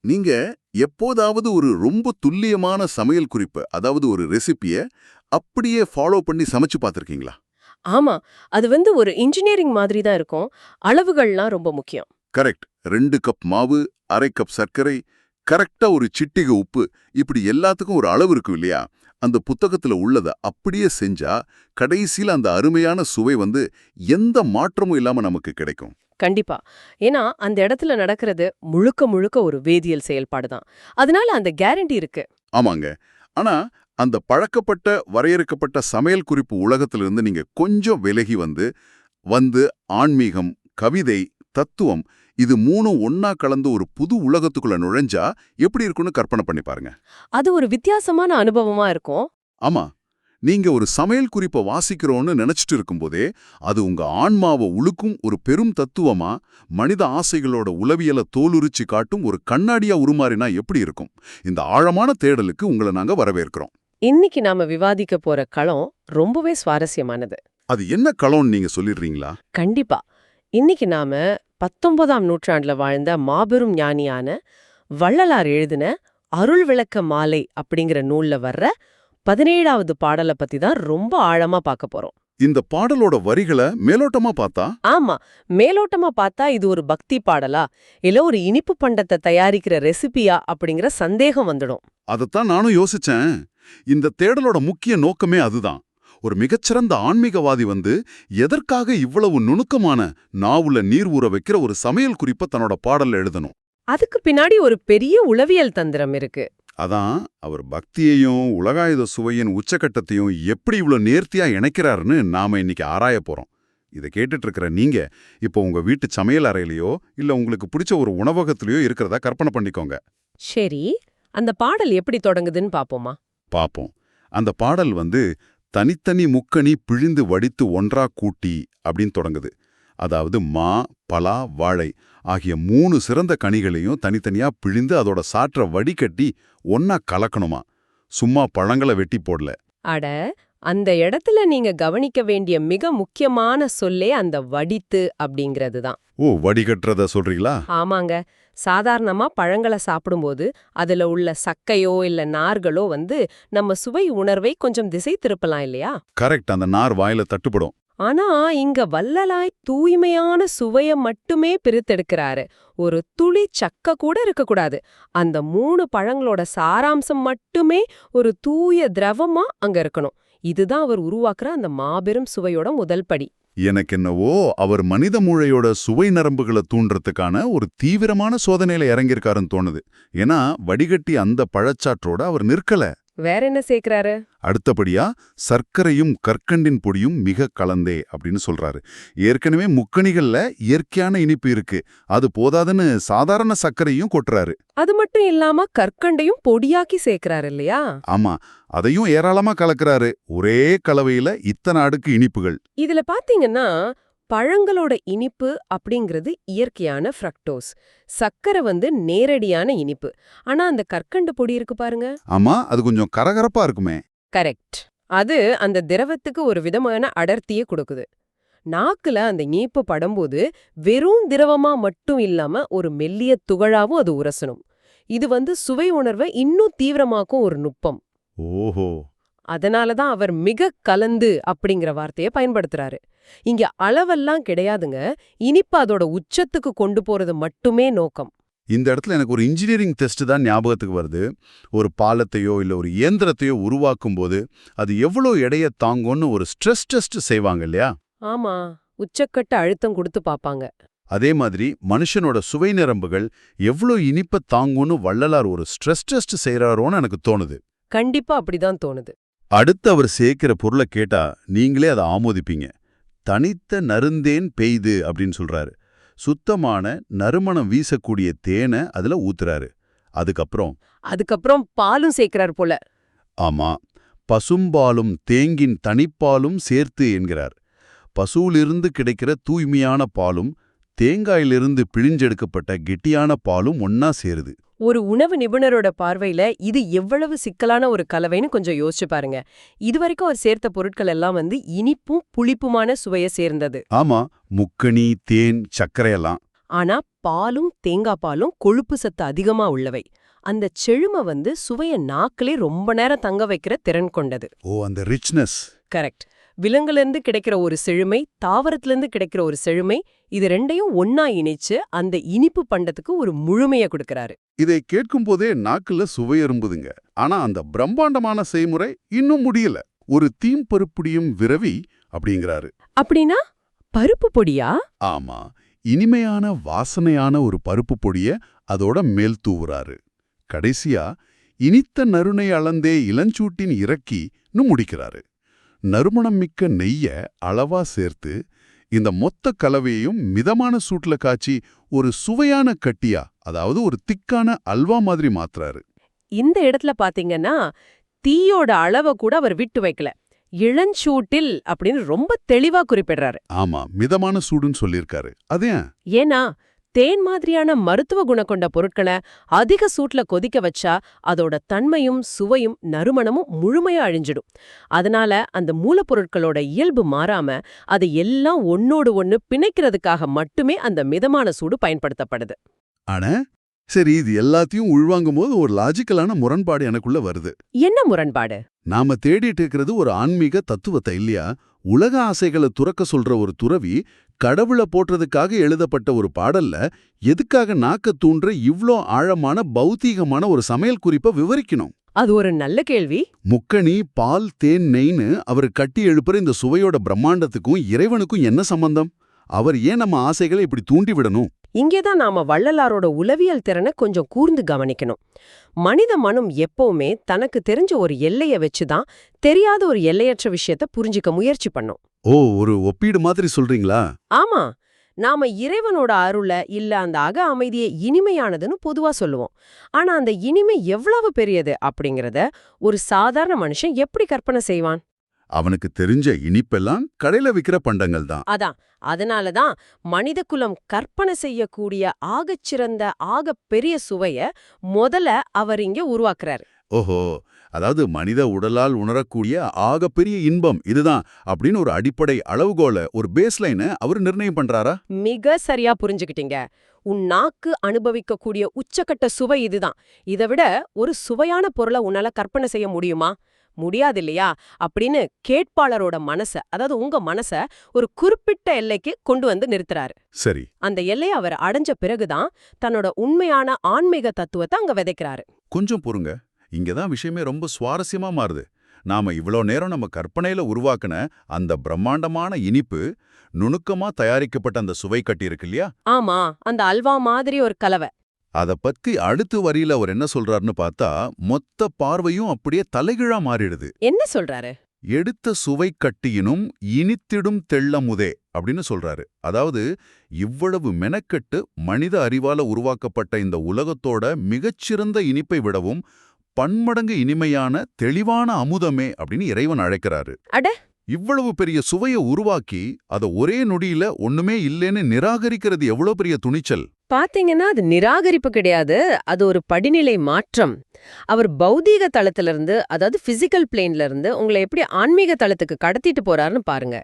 நீங்க எப்போதாவது ஒரு ரொம்ப துல்லியமான சமையல் குறிப்பு, அதாவது ஒரு ரெசிபிய அப்படியே ஃபாலோ பண்ணி சமைச்சு பார்த்திருக்கீங்களா? ஆமா. அது ஒரு இன்ஜினியரிங் மாதிரி தான் இருக்கும். அளவுகள்லாம் ரொம்ப முக்கியம். கரெக்ட். 2 கப் மாவு, 1/2 கப் சர்க்கரை, கரெக்ட்டா ஒரு சிட்டிகை உப்பு, இப்படி எல்லாத்துக்கும் ஒரு அளவு இருக்கும் இல்லையா? அந்த புத்தகத்துல உள்ளத அப்படியே செஞ்சா, கடைசியில அந்த அருமையான சுவை எந்த மாற்றமும் இல்லாம நமக்கு கிடைக்கும். கண்டிப்பா. ஏன்னா, அந்த இடத்துல நடக்கிறது முழுக்க முழுக்க ஒரு வேதியியல் செயல்பாடு தான். அதனால அந்த கேரண்டி இருக்கு. ஆமாங்க. ஆனா, அந்த பழக்கப்பட்ட, வரையறுக்கப்பட்ட சமையல் குறிப்பு உலகத்திலிருந்து நீங்க கொஞ்சம் விலகி வந்து வந்து ஆன்மீகம், கவிதை, தத்துவம் இது 3ம் ஒண்ணா கலந்து ஒரு புது உலகத்துக்குள்ள நுழைஞ்சா எப்படி இருக்கும்னு கற்பனை பண்ணி பாருங்க. அது ஒரு வித்தியாசமான அனுபவமா இருக்கும். ஆமா. நீங்க ஒரு சமையல் குறிப்ப வாசிக்கிறோம்னு நினைச்சிட்டு இருக்கும்போதே, அது உங்க ஆன்மாவ உழுக்கும் ஒரு பெரும் தத்துவமா, மனித ஆசைகளோட உளவியல தோலுரிச்சு காட்டும் ஒரு கண்ணாடியா உருமாறினா எப்படி இருக்கும்? இந்த ஆழமான தேடலுக்கு உங்கள நாங்க வரவேற்கிறோம். இன்னைக்கு நாம விவாதிக்க போற களம் ரொம்பவே சுவாரஸ்யமானது. அது என்ன களம்னு நீங்க சொல்லிடுறீங்களா? கண்டிப்பா. இன்னைக்கு நாம 19ஆம் நூற்றாண்டுல வாழ்ந்த மாபெரும் ஞானியான வள்ளலார் எழுதின அருள் விளக்க மாலை அப்படிங்கிற நூல்ல வர்ற 17வது பாடல பத்தி தான் ரொம்ப ஆழமா பார்க்க போறோம். இந்த பாடலோட வரிகள மேலோட்டமா பார்த்தா, ஆமா, மேலோட்டமா பார்த்தா இது ஒரு பக்தி பாடலா இல்ல ஒரு இனிப்பு பண்டத்தை தயாரிக்கிற ரெசிபியா அப்படிங்கிற சந்தேகம் வந்துடும். அதத்தான் நானும் யோசிச்சேன். இந்த தேடலோட முக்கிய நோக்கமே அதுதான். ஒரு மிகச்சிறந்த ஆன்மீகவாதி எதற்காக இவ்வளவு நுணுக்கமான, நாவுல நீர் ஊற வைக்கிற ஒரு சமையல் குறிப்ப தன்னோட பாடல்ல எழுதணும்? அதுக்கு பின்னாடி ஒரு பெரிய உளவியல் தந்திரம் இருக்கு. அதான் அவர் பக்தியையும் உலகாயுத சுவையின் உச்சக்கட்டத்தையும் எப்படி இவ்ளோ நேர்த்தியா இணைக்கிறாருன்னு நாம இன்னைக்கு ஆராயப் போறோம். இத கேட்டுட்டு இருக்கிற நீங்க இப்போ உங்க வீட்டு சமையல் அறையிலயோ இல்ல உங்களுக்கு பிடிச்ச ஒரு உணவகத்திலயோ இருக்கிறதா கற்பனை பண்ணிக்கோங்க. சரி, அந்த பாடல் எப்படி தொடங்குதுன்னு பாப்போமா? பாப்போம். அந்த பாடல் தனித்தனி முக்கணி பிழிந்து வடித்து ஒன்றா கூட்டி அப்படின்னு தொடங்குது. அதாவது மா, பலா, வாழை ஆகிய 3 சிறந்த கனிகளையும் தனித்தனியா பிழிந்து அதோட சாற்ற வடிகட்டி ஒன்னா கலக்கணுமா. சும்மா பழங்களை வெட்டி போடல. அட, அந்த இடத்துல நீங்க கவனிக்க வேண்டிய மிக முக்கியமான சொல்லே அந்த வடித்து அப்படிங்கிறது தான். ஓ, வடிகட்டுறத சொல்றீங்களா? ஆமாங்க. சாதாரணமா பழங்கள சாப்பிடும்போது அதுல உள்ள சக்கையோ இல்ல நார்களோ நம்ம சுவை உணர்வை கொஞ்சம் திசை திருப்பலாம் இல்லையா? கரெக்ட். அந்த நார் வாயில தட்டுப்படும். ஆனா இங்க வள்ளலாய் தூய்மையான சுவைய மட்டுமே பிரித்தெடுக்கிறாரு. ஒரு துளி சக்க கூட இருக்கக்கூடாது. அந்த 3 பழங்களோட சாராம்சம் மட்டுமே ஒரு தூய திரவமா அங்க இருக்கணும். இதுதான் அவர் உருவாக்குற அந்த மாபெரும் சுவையோட முதல் படி. எனக்கென்னவோ அவர் மனித மூளையோட சுவை நரம்புகளை தூண்டுறதுக்கான ஒரு தீவிரமான சோதனையில இறங்கியிருக்காருன்னு தோணுது. ஏன்னா வடிகட்டி அந்த பழச்சாற்றோட அவர் நிற்கல. வேற என்ன சேர்க்கறாரு? அடுத்தபடியா சர்க்கரையும் கற்கண்டின் பொடியும் மிக கலந்தே அப்படின்னு சொல்றாரு. ஏற்கனவே முக்கணிகள்ல இயற்கையான இனிப்பு இருக்கு, அது போதாதுன்னு சாதாரண சர்க்கரையும் கொட்டுறாரு. அது மட்டும் இல்லாம கற்கண்டையும் பொடியாக்கி சேர்க்கறாரு இல்லையா? ஆமா, அதையும் ஏராளமா கலக்குறாரு. ஒரே கலவையில இத்தனை அடுக்கு இனிப்புகள். இதுல பாத்தீங்கன்னா பழங்களோட இனிப்பு அப்படிங்கிறது இயற்கையான ஃப்ரக்டோஸ். சர்க்கரை நேரடியான இனிப்பு. ஆனா அந்த கற்கண்டு பொடி இருக்கு பாருங்க. ஆமா, அது கொஞ்சம் கரகரப்பா இருக்குமே. கரெக்ட். அது அந்த திரவத்துக்கு ஒரு விதமான அடர்த்தியை கொடுக்குது. நாக்குல அந்த இனிப்பு படும்போது வெறும் திரவமா மட்டும் இல்லாம ஒரு மெல்லிய துகளாவும் அது உரசணும். இது சுவை உணர்வை இன்னும் தீவிரமாக்கும் ஒரு நுட்பம். ஓஹோ. அதனாலதான் அவர் மிக கலந்து அப்படிங்கிற வார்த்தையை பயன்படுத்துறாரு. இங்க அளவெல்லாம் கிடையாதுங்க. இனிப்பு அதோட உச்சத்துக்கு கொண்டு போறது மட்டுமே நோக்கம். இந்த இடத்துல எனக்கு ஒரு இன்ஜினியரிங் டெஸ்ட் தான் ஞாபகத்துக்கு வருது. ஒரு பாலத்தையோ இல்ல ஒரு இயந்திரத்தையோ உருவாக்கும் போது அது எவ்வளவு எடைய தாங்கும்னு ஒரு ஸ்ட்ரெஸ் டெஸ்ட் செய்வாங்க இல்லையா? ஆமா, உச்சக்கட்ட அழுத்தம் கொடுத்து பாப்பாங்க. அதே மாதிரி மனுஷனோட சுவை நரம்புகள் எவ்வளவு இனிப்ப தாங்கும்னு வள்ளலார் ஒரு ஸ்ட்ரெஸ் டெஸ்ட் செய்யறாரோன்னு எனக்கு தோணுது. கண்டிப்பா அப்படிதான் தோணுது. அடுத்து அவர் சேர்க்கிற பொருளை கேட்டா நீங்களே அதை ஆமோதிப்பீங்க. தனித்த நறுந்தேன் பெய்து அப்படின்னு சொல்றாரு. சுத்தமான நறுமணம் வீசக்கூடிய தேனை அதுல ஊத்துறாரு. அதுக்கப்புறம் பாலும் சேர்க்கிறார் போல. ஆமா, பசும்பாலும் தேங்கின் தனிப்பாலும் சேர்த்து என்கிறார். பசுவிலிருந்து கிடைக்கிற தூய்மையான பாலும் தேங்காயிலிருந்து பிழிஞ்செடுக்கப்பட்ட கெட்டியான பாலும் ஒன்னா சேருது. ஒரு உணவு நிபுணரோட பார்வையில இது எவ்வளவு சிக்கலான ஒரு கலவைன்னு கொஞ்சம் யோசிச்சு பாருங்க. இதுவரைக்கும் அவர் சேர்த்த பொருட்கள் எல்லாம் இனிப்பும் புளிப்புமான சுவைய சேர்ந்தது. ஆமா, முக்கணி, தேன், சர்க்கரையெல்லாம். ஆனா பாலும் தேங்காய் பாலும் கொழுப்பு சத்து அதிகமா உள்ளவை. அந்த செழுமை சுவைய நாக்கிலே ரொம்ப நேரம் தங்க வைக்கிற திறன் கொண்டது. ஓ, அந்த ரிச்னஸ். கரெக்ட். விலங்குலேருந்து கிடைக்கிற ஒரு செழுமை, தாவரத்திலிருந்து கிடைக்கிற ஒரு செழுமை, இது ரெண்டையும் ஒன்னா இணைச்சு அந்த இனிப்பு பண்டத்துக்கு ஒரு முழுமையை கொடுக்கறாரு. இதை கேட்கும் போதே நாக்குல சுவை எறும்புதுங்க. ஆனா அந்த பிரம்மாண்டமான செய்முறை இன்னும் முடியல. ஒரு தீம்பருப்புடியும் விரவி அப்படிங்கிறாரு. அப்படின்னா பருப்பு பொடியா? ஆமா, இனிமையான வாசனையான ஒரு பருப்பு பொடிய அதோட மேல் தூவுறாரு. கடைசியா இனித்த நறுனை அளந்தே இளஞ்சூட்டின் இறக்கின்னு முடிக்கிறாரு. நறுமணம் மிக்க நெய்ய அளவா சேர்த்து இந்த மொத்த கலவையையும் மிதமான சூட்ல காய்ச்சி ஒரு சுவையான கட்டியா, அதாவது ஒரு திக்கான அல்வா மாதிரி மாத்துறாரு. இந்த இடத்துல பாத்தீங்கன்னா தீயோட அளவை கூட அவர் விட்டு வைக்கல. இளஞ்சூட்டில் அப்படின்னு ரொம்ப தெளிவா குறிப்பிடுறாரு. ஆமா, மிதமான சூடுன்னு சொல்லியிருக்காரு. அது ஏன்? ஏன்னா தேன் மாதிரியான மருத்துவ குணம் கொண்ட பொருட்களை அதிக சூட்ல கொதிக்க வச்சா அதோட தன்மையும் சுவையும் நறுமணமும் முழுமையா அழிஞ்சிடும். அதனால அந்த மூலப்பொருட்களோட இயல்பு மாறாம அதை எல்லாம் ஒன்னோடு ஒன்னு பிணைக்கிறதுக்காக மட்டுமே அந்த மிதமான சூடு பயன்படுத்தப்படுது. ஆனா சரி, இது எல்லாத்தையும் உள்வாங்கும் போது ஒரு லாஜிக்கலான முரண்பாடு எனக்குள்ள வருது. என்ன முரண்பாடு? நாம தேடிட்டு இருக்கிறது ஒரு ஆன்மீக தத்துவத்தை இல்லையா? உலக ஆசைகளை துறக்க சொல்ற ஒரு துறவி கடவுளை போற்றதுக்காக எழுதப்பட்ட ஒரு பாடல்ல எதுக்காக நாக்க தூண்டுற இவ்ளோ ஆழமான பௌத்தீகமான ஒரு சமையல் குறிப்பை விவரிக்கணும்? அது ஒரு நல்ல கேள்வி. முக்கணி, பால், தேன், நெய்ன்னு அவர் கட்டி எழுப்புற இந்த சுவையோட பிரம்மாண்டத்துக்கும் இறைவனுக்கும் என்ன சம்பந்தம்? அவர் ஏன் நம்ம ஆசைகளை இப்படி தூண்டி விடணும்? இங்கேதான் நாம வள்ளலாரோட உளவியல் திறனை கொஞ்சம் கூர்ந்து கவனிக்கணும். மனித மனம் எப்பவுமே தனக்கு தெரிஞ்ச ஒரு எல்லைய வச்சுதான் தெரியாத ஒரு எல்லையற்ற விஷயத்த புரிஞ்சிக்க முயற்சி பண்ணும். ஓ, ஒரு ஒப்பீடு மாதிரி சொல்றீங்களா? ஆமா, நாம இறைவனோட அருள இல்ல அந்த அக அமைதியை இனிமையானதுன்னு பொதுவா சொல்லுவோம். ஆனா அந்த இனிமை எவ்வளவு பெரியது அப்படிங்கறத ஒரு சாதாரண மனுஷன் எப்படி கற்பனை செய்வான்? அவனுக்கு தெரிஞ்ச இனிப்பெல்லாம் கடையில விக்கிற பண்டங்கள் தான். அதனாலதான் மனித குலம் கற்பனை செய்யக்கூடிய ஆகச்சிறந்த பெரிய சுவைய முதல்ல அவர் இங்க உருவாக்குறாரு. ஓஹோ, அதாவது மனித உடலால் உணரக்கூடிய ஆகப்பெரிய இன்பம் இதுதான் அப்படின்னு ஒரு அடிப்படை அளவுகோல, ஒரு பேஸ்லைனை அவர் நிர்ணயம் பண்றாரா? மிக சரியா புரிஞ்சுக்கிட்டீங்க. உன் நாக்கு அனுபவிக்கக்கூடிய உச்சக்கட்ட சுவை இதுதான். இதை விட ஒரு சுவையான பொருளை உன்னால கற்பனை செய்ய முடியுமா? முடியாது இல்லையா? அப்படின்னு கேட்பாளரோட மனச, அதாவது உங்க மனச ஒரு குறிப்பிட்ட எல்லைக்கு கொண்டு வந்து நிறுத்துறாரு. சரி, அந்த எல்லையை அவர் அடைஞ்ச பிறகுதான் தன்னோட உண்மையான ஆன்மீக தத்துவத்தை அங்க விதைக்கிறாரு. கொஞ்சம் பொறுங்க. இங்கதான் விஷயமே ரொம்ப சுவாரஸ்யமா மாறுது. நாம இவ்ளோ நேரம் நம்ம கற்பனையில உருவாக்குன அந்த பிரம்மாண்டமான இனிப்பு நுணுக்கமா தயாரிக்கப்பட்ட அந்த சுவை கட்டி இருக்கு இல்லையா? ஆமா, அந்த அல்வா மாதிரி ஒரு கலவை. அத பத்தி அடுத்த வரியில அவர் என்ன சொல்றாருன்னு பார்த்தா, மொத்த பார்வையும் அப்படியே தலைகீழா மாறிடுது. என்ன சொல்றாரு? எடுத்த சுவை கட்டியினும் இனித்திடும் தெள்ளமுதே அப்படின்னு சொல்றாரு. அதாவது இவ்வளவு மெனக்கெட்டு மனித அறிவால உருவாக்கப்பட்ட இந்த உலகத்தோட மிகச்சிறந்த இனிப்பை விடவும் பன்மடங்கு இனிமையான தெளிவான அமுதமே அப்படின்னு இறைவன் அழைக்கிறாரு. அட, இவ்வளவு பெரிய சுவையை உருவாக்கி அத ஒரே நொடியில ஒண்ணுமே இல்லைன்னு நிராகரிக்கிறது எவ்வளவு பெரிய துணிச்சல்! பாத்தீங்கன்னா அது நிராகரிப்பு கிடையாது, அது ஒரு படிநிலை மாற்றம். அவர் பௌதீக தளத்திலிருந்து, அதாவது பிசிக்கல் பிளேன்ல இருந்து உங்களை எப்படி ஆன்மீக தளத்துக்கு கடத்திட்டு போறாருன்னு பாருங்க.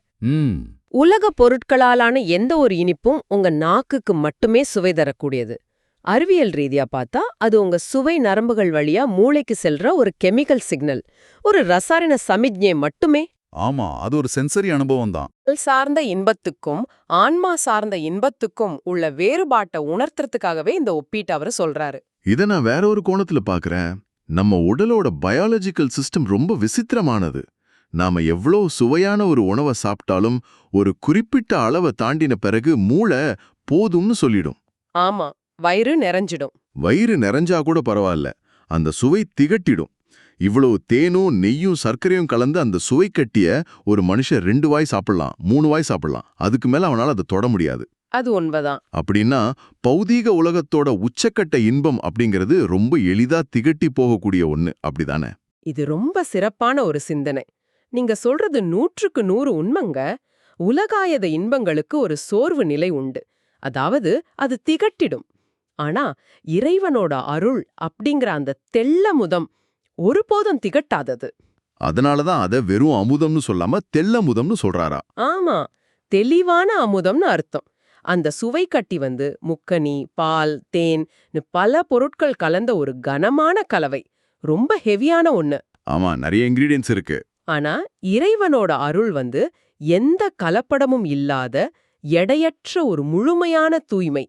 உலக பொருட்களாலான எந்த ஒரு இனிப்பும் உங்க நாக்குக்கு மட்டுமே சுவை தரக்கூடியது. அறிவியல் ரீதியா பார்த்தா அது உங்க சுவை நரம்புகள் வழியா மூளைக்கு செல்ற ஒரு கெமிக்கல் சிக்னல், ஒரு ரசாயன சமிக்ஞை மட்டுமே. ஆமா, அது ஒரு சென்சரி அனுபவம் தான். சார்ந்த இன்பத்துக்கும் ஆன்மா சார்ந்த இன்பத்துக்கும் உள்ள வேறுபாட்டை உணர்த்துறதுக்காகவே இந்த ஒப்பீட்டு அவர் சொல்றாரு. இத நான் வேற ஒரு கோணத்துல பாக்குறேன். நம்ம உடலோட பயாலஜிக்கல் சிஸ்டம் ரொம்ப விசித்திரமானது. நாம எவ்வளோ சுவையான ஒரு உணவை சாப்பிட்டாலும் ஒரு குறிப்பிட்ட அளவை தாண்டின பிறகு மூளை போதும்னு சொல்லிடும். ஆமா, வயிறு நிறைஞ்சிடும். வயிறு நிறைஞ்சா கூட பரவாயில்ல, அந்த சுவை திகட்டிடும். இவ்வளவு தேனும் நெய்யும் சர்க்கரையும் கலந்து அந்த சுவை கட்டிய ஒரு மனுஷன் 2 வாய் சாப்பிடலாம், 3 வாய் சாப்பிடலாம். அதுக்கு மேல அவனால அதை தொட முடியாது. அது உண்மைதான். அப்படின்னா பௌதீக உலகத்தோட உச்சக்கட்ட இன்பம் அப்படிங்கிறது ரொம்ப எளிதா திகட்டி போகக்கூடிய ஒண்ணு, அப்படிதானே? இது ரொம்ப சிறப்பான ஒரு சிந்தனை. நீங்க சொல்றது 100க்கு 100 உண்மைங்க. உலகாயத இன்பங்களுக்கு ஒரு சோர்வு நிலை உண்டு, அதாவது அது திகட்டிடும். ஆனா இறைவனோட அருள் அப்படிங்கிற அந்த தெள்ளமுதம் ஒருபோதும் திகட்டாதது. அதனாலதான் அதை வெறும் அமுதம்னு சொல்லாம தெள்ளமுதம்னு சொல்றாரா? ஆமா, தெளிவான அமுதம்னு அர்த்தம். அந்த சுவை கட்டி வந்து முக்கனி, பால், தேன் பல பொருட்கள் கலந்த ஒரு கனமான கலவை. ரொம்ப ஹெவியான ஒண்ணு. ஆமா, நிறைய இன்கிரீடியன்ஸ் இருக்கு. ஆனா இறைவனோட அருள் வந்து எந்த கலப்படமும் இல்லாத எடையற்ற ஒரு முழுமையான தூய்மை.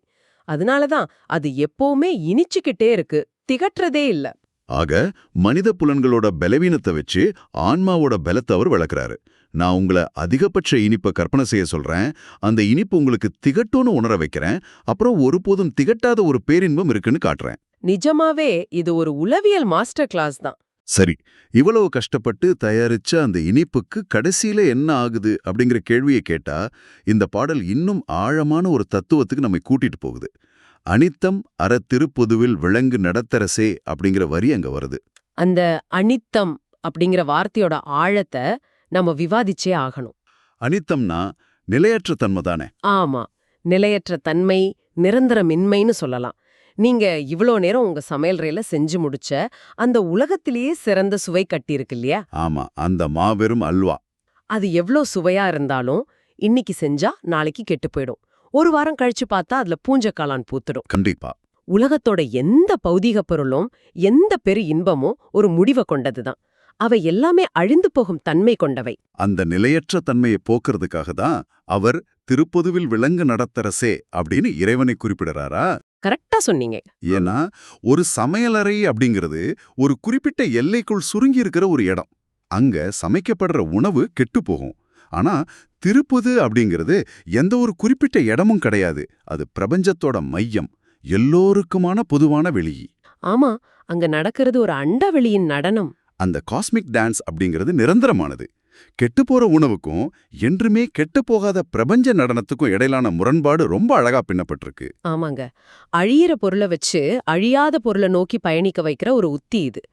அதனாலதான் அது எப்பவுமே இனிச்சுக்கிட்டே இருக்கு, திகற்றதே இல்ல. ஆக மனித புலன்களோட பலவீனத்தை வச்சு ஆன்மாவோட பலத்தை அவர் விளக்குறாரு. நான் உங்களை அதிகபட்ச இனிப்பை கற்பனை செய்ய சொல்றேன். அந்த இனிப்பு உங்களுக்கு திகட்டும்னு உணர வைக்கிறேன். அப்புறம் ஒருபோதும் திகட்டாத ஒரு பேரின்பம் இருக்குன்னு காட்டுறேன். நிஜமாவே இது ஒரு உளவியல் மாஸ்டர் கிளாஸ் தான். சரி, இவ்வளவு கஷ்டப்பட்டு தயாரிச்ச அந்த இனிப்புக்கு கடைசியில என்ன ஆகுது அப்படிங்கிற கேள்வியை கேட்டா, இந்த பாடல் இன்னும் ஆழமான ஒரு தத்துவத்துக்கு நம்மை கூட்டிட்டு போகுது. அனித்தம் அற திருப்பொதுவில் விளங்கு நடத்தரசே அப்படிங்கிற வரி அங்க வருது. அந்த அனித்தம் அப்படிங்கிற வார்த்தையோட ஆழத்தை நம்ம விவாதிச்சே ஆகணும். அனித்தம்னா நிலையற்ற தன்மை தானே? ஆமா, நிலையற்ற தன்மை, நிரந்தரமின்மைன்னு சொல்லலாம். நீங்க இவ்ளோ நேரம் உங்க சமையல்றையில செஞ்சு முடிச்ச அந்த உலகத்திலேயே சிறந்த சுவை கட்டி இருக்கு இல்லையா? ஆமா, அந்த மாபெரும் அல்வா. அது எவ்ளோ சுவையா இருந்தாலும் இன்னைக்கு செஞ்சா நாளைக்கு கெட்டு போயிடும். ஒரு வாரம் கழிச்சு பார்த்தா அதுல பூஞ்சக்காளான் பூத்துடும். கண்டிப்பா. உலகத்தோட எந்த பௌதீக பொருளும் எந்த பெரு இன்பமும் ஒரு முடிவை கொண்டதுதான். அவை எல்லாமே அழிந்து போகும் தன்மை கொண்டவை. அந்த நிலையற்ற தன்மையை போக்குறதுக்காக தான் அவர் திருப்பொதுவில் விளங்கு நடத்தரசே அப்படின்னு இறைவனை குறிப்பிடுறாரா? கரெக்டா சொன்னீங்க. ஏன்னா ஒரு சமையலறை அப்படிங்கிறது ஒரு குறிப்பிட்ட எல்லைக்குள் சுருங்கி இருக்கிற ஒரு இடம். அங்க சமைக்கப்படுற உணவு கெட்டு போகும். ஆனா திருப்பொது அப்படிங்கிறது எந்த ஒரு குறிப்பிட்ட இடமும் கிடையாது. அது பிரபஞ்சத்தோட மையம், எல்லோருக்குமான பொதுவான வெளி. ஆமா, அங்க நடக்கிறது ஒரு அண்டவெளியின் நடனம். அந்த காஸ்மிக் டான்ஸ் அப்படிங்கிறது நிரந்தரமானது. கெட்டுப்போற உணவுக்கும் என்றுமே கெட்டுப்போகாத பிரபஞ்ச நடனத்துக்கும் இடையிலான முரண்பாடு ரொம்ப அழகா பின்னப்பட்டிருக்கு. ஆமாங்க, அழியிற பொருளை வச்சு அழியாத பொருளை நோக்கி பயணிக்க வைக்கிற ஒரு உத்தி இது.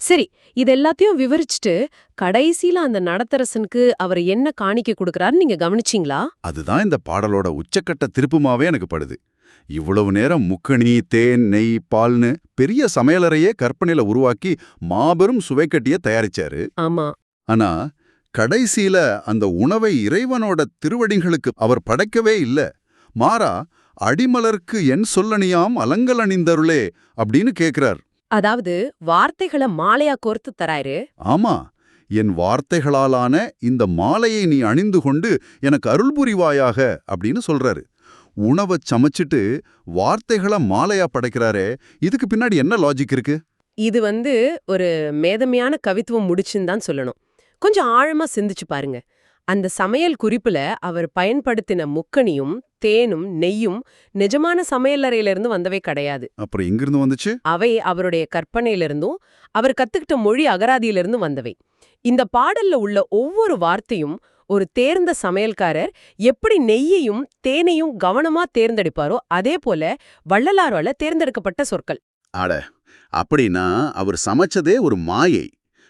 சரி, இது எல்லாத்தையும் விவரிச்சுட்டு கடைசியில அந்த நடத்தரசனுக்கு அவர் என்ன காணிக்கை கொடுக்கறாருன்னு நீங்க கவனிச்சீங்களா? அதுதான் இந்த பாடலோட உச்சக்கட்ட திருப்புமாவே எனக்கு படுது. இவ்வளவு நேரம் முக்கணி, தேன், நெய், பால்னு பெரிய சமையலறையே கற்பனையில உருவாக்கி மாபெரும் சுவைக்கட்டிய தயாரிச்சாரு. ஆமா, ஆனா கடைசியில அந்த உணவை இறைவனோட திருவடிகளுக்கு அவர் படைக்கவே இல்ல. மாறா, அடிமலர்க்கு என் சொல்லணியாம் அலங்கல் அணிந்தருளே அப்படின்னு கேக்குறார். அதாவது வார்த்தைகளை மாலையா கோர்த்து தராரு. ஆமா, என் வார்த்தைகளாலான இந்த மாலையை நீ அணிந்து கொண்டு எனக்கு அருள் புரிவாயாக அப்படின்னு சொல்றாரு. உணவைச் சமைச்சிட்டு வார்த்தைகளை மாலையா படைக்கிறாரே, இதுக்கு பின்னாடி என்ன லாஜிக் இருக்கு? இது ஒரு மேதமையான கவித்துவம் முடிச்சுன்னு தான் சொல்லணும். கொஞ்சம் ஆழமா சிந்திச்சு பாருங்க. அந்த சமையல் குறிப்புல அவர் பயன்படுத்தின முக்கணியும் தேனும் நெய்யும் நிஜமான சமையலறையிலிருந்து வந்தவை கிடையாது. அப்புறம் எங்கிருந்து வந்துச்சு? அவை அவருடைய கற்பனையிலிருந்தும் அவர் கத்துக்கிட்ட மொழி அகராதியிலிருந்து வந்தவை. இந்த பாடல்ல உள்ள ஒவ்வொரு வார்த்தையும் ஒரு தேர்ந்த சமையல்காரர் எப்படி நெய்யையும் தேனையும் கவனமா தேர்ந்தெடுப்பாரோ அதே போல வள்ளலாரால தேர்ந்தெடுக்கப்பட்ட சொற்கள். அட, அப்படின்னா அவர் சமைச்சதே ஒரு மாயை.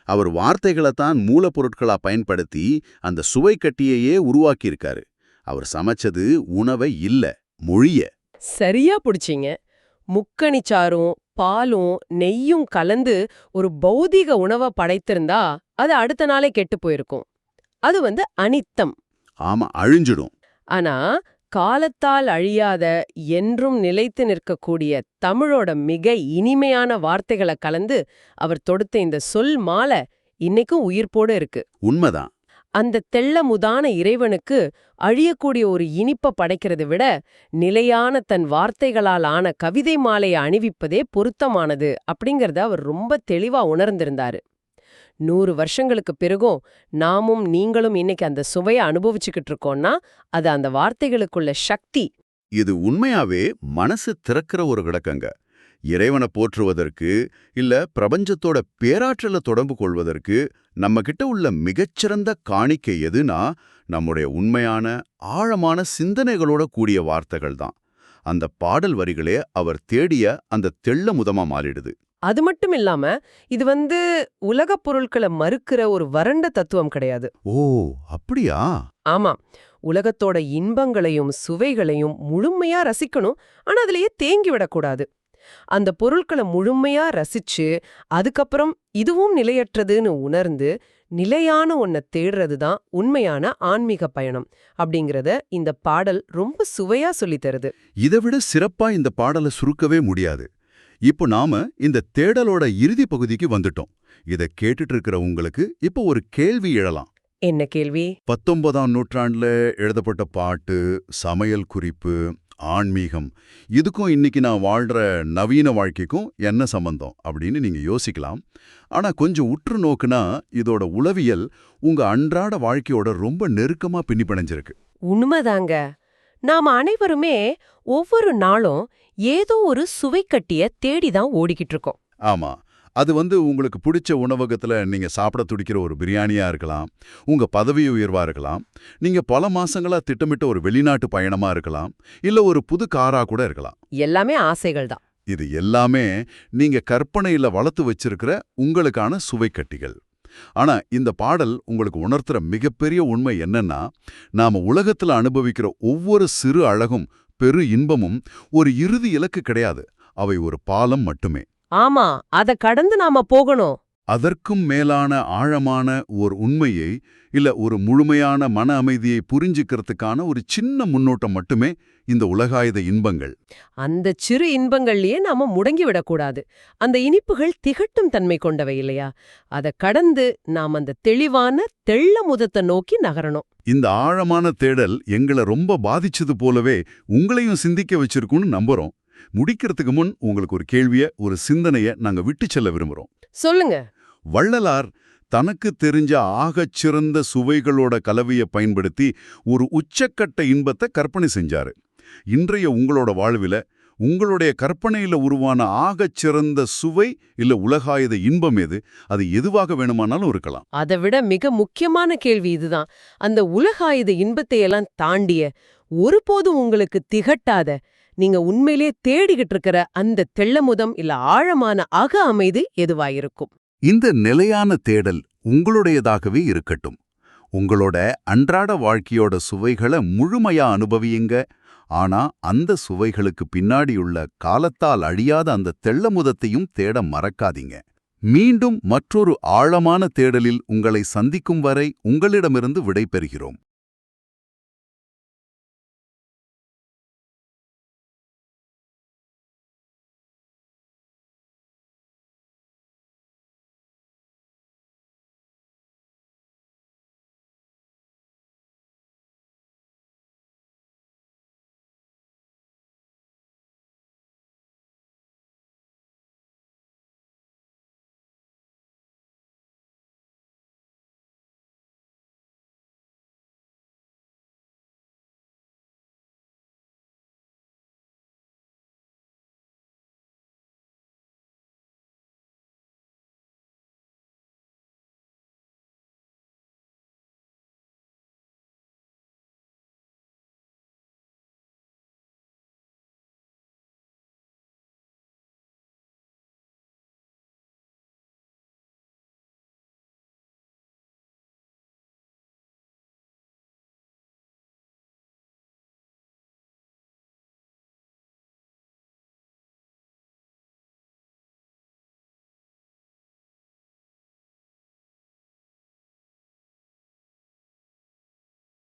அவர் வார்த்தைகளைத்தான் மூலப்பொருட்களா பயன்படுத்தி அந்த சுவை கட்டியையே உருவாக்கியிருக்காரு. அவர் சமைச்சது உணவை இல்ல, மொழிய. சரியா புடிச்சீங்க. முக்கணிச்சாரும் பாலும் நெய்யும் கலந்து ஒரு பௌதீக உணவை படைத்திருந்தா அது அடுத்த நாளே கெட்டு போயிருக்கும். அது அனித்தம். ஆமா, அழிஞ்சிடும். ஆனா காலத்தால் அழியாத என்றும் நிலைத்து நிற்கக்கூடிய தமிழோட மிக இனிமையான வார்த்தைகளை கலந்து அவர் தொடுத்த இந்த சொல் மாலை இன்னைக்கும் உயிர்ப்போடு இருக்கு. உண்மைதான். அந்த தெள்ளமுதான இறைவனுக்கு அழியக்கூடிய ஒரு இனிப்பை படைக்கிறதை விட நிலையான தன் வார்த்தைகளால் ஆன கவிதை மாலையை அணிவிப்பதே பொருத்தமானது அப்படிங்கறத அவர் ரொம்ப தெளிவா உணர்ந்திருந்தாரு. 100 வருஷங்களுக்கு பிறகும் நாமும் நீங்களும் இன்னைக்கு அந்த சுவையை அனுபவிச்சுக்கிட்டு இருக்கோம்னா அது அந்த வார்த்தைகளுக்குள்ள சக்தி. இது உண்மையாவே மனசு திறக்கிற ஒரு கிடக்கங்க. இறைவனை போற்றுவதற்கு இல்ல பிரபஞ்சத்தோட பேராற்றலை தொடர்பு கொள்வதற்கு நம்ம கிட்ட உள்ள மிகச்சிறந்த காணிக்கை எதுனா நம்முடைய உண்மையான ஆழமான சிந்தனைகளோட கூடிய வார்த்தைகள் தான். அந்த பாடல் வரிகளே அவர் தேடிய அந்த தெள்ள முதமா மாறிடுது. அது மட்டும் இல்லாம இது உலகப் பொருட்களை மறுக்கிற ஒரு வறண்ட தத்துவம் கிடையாது. ஓ, அப்படியா? ஆமா, உலகத்தோட இன்பங்களையும் சுவைகளையும் முழுமையா ரசிக்கணும். ஆனா அதுலயே தேங்கி விடக்கூடாது. அந்த பொருட்களை முழுமையா ரசிச்சு அதுக்கப்புறம் இதுவும் நிலையற்றதுன்னு உணர்ந்து நிலையான ஒன்ன தேடுறது தான் உண்மையான ஆன்மீக பயணம் அப்படிங்கறத இந்த பாடல் ரொம்ப சுவையா சொல்லித் தருது. இதை விட சிறப்பா இந்த பாடலை சுருக்கவே முடியாது. இப்போ நாம இந்த தேடலோட இறுதி பகுதிக்கு வந்துட்டோம். இதை கேட்டுட்டு இருக்கிற உங்களுக்கு இப்போ ஒரு கேள்வி எழலாம். என்ன கேள்வி? 19ஆம் நூற்றாண்டுல எழுதப்பட்ட பாட்டு, சமையல் குறிப்பு, ஆன்மீகம், இதுக்கும் இன்னைக்கு நான் வாழ்ற நவீன வாழ்க்கைக்கும் என்ன சம்பந்தம் அப்படின்னு நீங்க யோசிக்கலாம். ஆனா கொஞ்சம் உற்று நோக்குனா இதோட உளவியல் உங்க அன்றாட வாழ்க்கையோட ரொம்ப நெருக்கமா பின்னிப்பிணைஞ்சிருக்கு. உண்மைதாங்க. நாம அனைவருமே ஒவ்வொரு நாளும் ஏதோ ஒரு சுவைக்கட்டிய தேடிதான் ஓடிக்கிட்டு இருக்கோம். ஆமா, அது உங்களுக்கு பிடிச்ச உணவகத்துல நீங்க சாப்பிட துடிக்கிற ஒரு பிரியாணியா இருக்கலாம், உங்க பதவி உயர்வா இருக்கலாம், நீங்க பல மாசங்களா திட்டமிட்ட ஒரு வெளிநாட்டு பயணமா இருக்கலாம், இல்ல ஒரு புது காரா கூட இருக்கலாம். எல்லாமே ஆசைகள் தான். இது எல்லாமே நீங்க கற்பனையில வளர்த்து வச்சிருக்கிற உங்களுக்கான சுவைக்கட்டிகள். ஆனா இந்த பாடல் உங்களுக்கு உணர்த்துற மிகப்பெரிய உண்மை என்னன்னா, நாம உலகத்துல அனுபவிக்கிற ஒவ்வொரு சிறு அழகும் பெரு இன்பமும் ஒரு இறுதி இலக்கு கிடையாது, அவை ஒரு பாலம் மட்டுமே. ஆமா, அத கடந்து நாம போகணும். அதற்கும் மேலான ஆழமான ஒரு உண்மையை இல்ல ஒரு முழுமையான மன அமைதியை புரிஞ்சுக்கிறதுக்கான ஒரு சின்ன முன்னோட்டம் மட்டுமே இந்த உலகாயுத இன்பங்கள். அந்த சிறு இன்பங்கள்லயே நாம முடங்கி விடக்கூடாது. அந்த இனிப்புகள் திகட்டும் தன்மை கொண்டவை இல்லையா? அத கடந்து நாம் அந்த தெளிவான தெள்ள முதத்தை நோக்கி நகரணும். இந்த ஆழமான தேடல் எங்களை ரொம்ப பாதிச்சது போலவே உங்களையும் சிந்திக்க வச்சிருக்கும்னு நம்புறோம். முடிக்கிறதுக்கு முன் உங்களுக்கு ஒரு கேள்விய, ஒரு சிந்தனைய நாங்க விட்டு செல்ல விரும்புறோம். சொல்லுங்க. வள்ளலார் தனக்கு தெரிஞ்ச ஆகச் சிறந்த சுவைகளோட கலவையை பயன்படுத்தி ஒரு உச்சக்கட்ட இன்பத்தை கற்பனை செஞ்சாரு. இன்றைய உங்களோட வாழ்வில உங்களுடைய கற்பனையில உருவான ஆகச் சிறந்த சுவை இல்ல உலகாயுத இன்பம் எது? அது எதுவாக வேணுமானாலும் இருக்கலாம். அதை விட மிக முக்கியமான கேள்வி இதுதான். அந்த உலகாயுத இன்பத்தை எல்லாம் தாண்டிய, ஒருபோதும் உங்களுக்கு திகட்டாத, நீங்க உண்மையிலே தேடிக்கிட்டு இருக்கிற அந்த தெள்ளமுதம் இல்ல ஆழமான அக அமைதி எதுவாயிருக்கும்? இந்த நிலையான தேடல் உங்களுடையதாகவே இருக்கட்டும். உங்களோட அன்றாட வாழ்க்கையோட சுவைகளை முழுமையா அனுபவியுங்க. ஆனா அந்த சுவைகளுக்கு பின்னாடியுள்ள காலத்தால் அழியாத அந்த தெள்ளமுதத்தையும் தேட மறக்காதீங்க. மீண்டும் மற்றொரு ஆழமான தேடலில் உங்களை சந்திக்கும் வரை உங்களிடமிருந்து விடை பெறுகிறோம்.